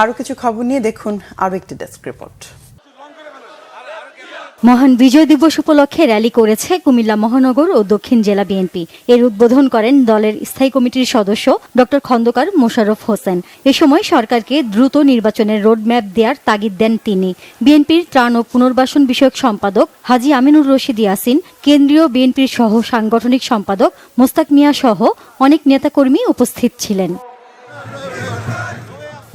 আরও কিছু খবর নিয়ে দেখুন আরও একটি ডেস্ক রিপোর্ট। মহান বিজয় দিবস উপলক্ষে র্যালি করেছে কুমিল্লা মহানগর ও দক্ষিণ জেলা বিএনপি। এর উদ্বোধন করেন দলের স্থায়ী কমিটির সদস্য ডক্টর খন্দকার মোশাররফ হোসেন। এ সময় সরকারকে দ্রুত নির্বাচনের রোডম্যাপ দেওয়ার তাগিদ দেন তিনি। বিএনপির ত্রাণ ও পুনর্বাসন বিষয়ক সম্পাদক হাজী আমিনুর রশিদ ইয়াসিন, কেন্দ্রীয় বিএনপির সহ সাংগঠনিক সম্পাদক মোস্তাক মিয়া সহ অনেক নেতাকর্মী উপস্থিত ছিলেন।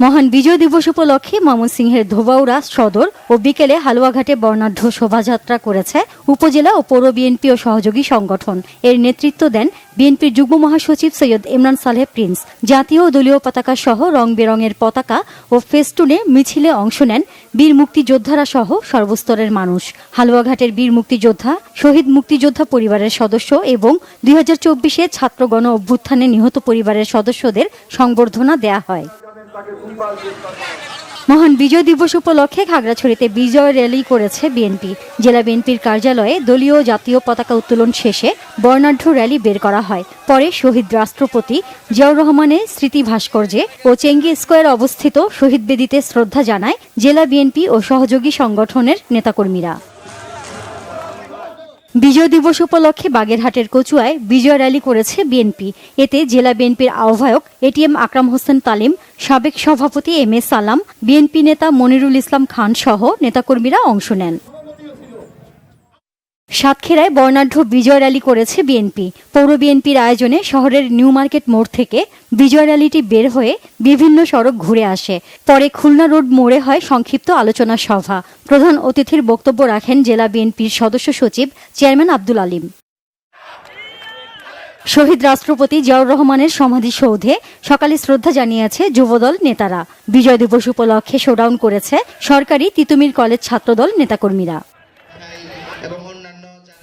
মহান বিজয় দিবস উপলক্ষে ময়মনসিংহের ধোবাউড়া সদর ও বিকেলে হালুয়াঘাটে বর্ণাঢ্য শোভাযাত্রা করেছে উপজেলা ও পৌর বিএনপি ও সহযোগী সংগঠন। এর নেতৃত্ব দেন বিএনপির যুগ্ম মহাসচিব সৈয়দ ইমরান সালেহ প্রিন্স। জাতীয় ও দলীয় পতাকা সহ রং বেরঙের পতাকা ও ফেস্টুনে মিছিলে অংশ নেন বীর মুক্তিযোদ্ধারা সহ সর্বস্তরের মানুষ। হালুয়াঘাটের বীর মুক্তিযোদ্ধা, শহীদ মুক্তিযোদ্ধা পরিবারের সদস্য এবং 2024 ছাত্র গণ অভ্যুত্থানে নিহত পরিবারের সদস্যদের সংবর্ধনা দেয়া হয়। মহান বিজয় দিবস উপলক্ষে খাগড়াছড়িতে বিজয় র্যালি করেছে বিএনপি। জেলা বিএনপির কার্যালয়ে দলীয় জাতীয় পতাকা উত্তোলন শেষে বর্ণাঢ্য র্যালি বের করা হয়। পরে শহীদ রাষ্ট্রপতি জিয়াউর রহমানের স্মৃতি ভাস্কর্যে ও চেঙ্গি স্কোয়ার অবস্থিত শহীদ বেদিতে শ্রদ্ধা জানায় জেলা বিএনপি ও সহযোগী সংগঠনের নেতাকর্মীরা। বিজয় দিবস উপলক্ষে বাগেরহাটের কচুয়ায় বিজয় র্যালি করেছে বিএনপি। এতে জেলা বিএনপির আহ্বায়ক এটিএম আকরাম হোসেন তালিম, সাবেক সভাপতি এম এ সালাম, বিএনপি নেতা মনিরুল ইসলাম খান সহ নেতাকর্মীরা অংশ নেন। সাতক্ষীরায় বর্ণাঢ্য বিজয় র্যালি করেছে বিএনপি। পৌর বিএনপির আয়োজনে শহরের নিউ মার্কেট মোড় থেকে বিজয় র্যালিটি বের হয়ে বিভিন্ন সড়ক ঘুরে আসে। পরে খুলনা রোড মোড়ে হয় সংক্ষিপ্ত আলোচনা সভা। প্রধান অতিথির বক্তব্য রাখেন জেলা বিএনপির সদস্য সচিব চেয়ারম্যান আব্দুল আলিম। শহীদ রাষ্ট্রপতি জিয়াউর রহমানের সমাধিসৌধে সকালে শ্রদ্ধা জানিয়েছে যুবদল নেতারা। বিজয় দিবস উপলক্ষে শোডাউন করেছে সরকারি তিতুমির কলেজ ছাত্রদল নেতাকর্মীরা।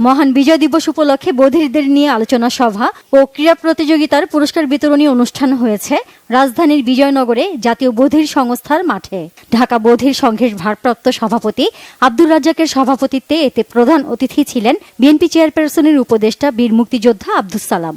মহান বিজয় দিবস উপলক্ষে বধিরদের নিয়ে আলোচনা সভা ও ক্রীড়া প্রতিযোগিতার পুরস্কার বিতরণী অনুষ্ঠান হয়েছে রাজধানীর বিজয়নগরে জাতীয় বধির সংস্থার মাঠে। ঢাকা বধির সংঘের ভারপ্রাপ্ত সভাপতি আব্দুর রাজ্জাকের সভাপতিত্বে এতে প্রধান অতিথি ছিলেন বিএনপি চেয়ারপারসনের উপদেষ্টা বীর মুক্তিযোদ্ধা আব্দুস সালাম।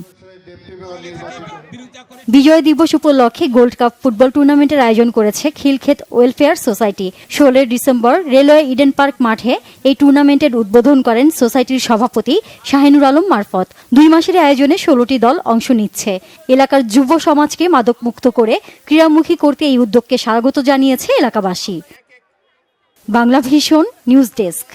বিজয় দিবস উপলক্ষে গোল্ড কাপ ফুটবল টুর্নামেন্টের আয়োজন করেছে Khilkhet welfare society. 16 December railway Eden park মাঠে এই টুর্নামেন্টের উদ্বোধন করেন সোসাইটির সভাপতি শাহিনুর আলম মারফত। 2 মাসের আয়োজনে 16টি দল অংশ নিচ্ছে। এলাকার যুব সমাজকে মাদকমুক্ত করে ক্রীড়ামুখী করতে এই উদ্যোগকে স্বাগত জানিয়েছে এলাকাবাসী। Bangla vision news desk.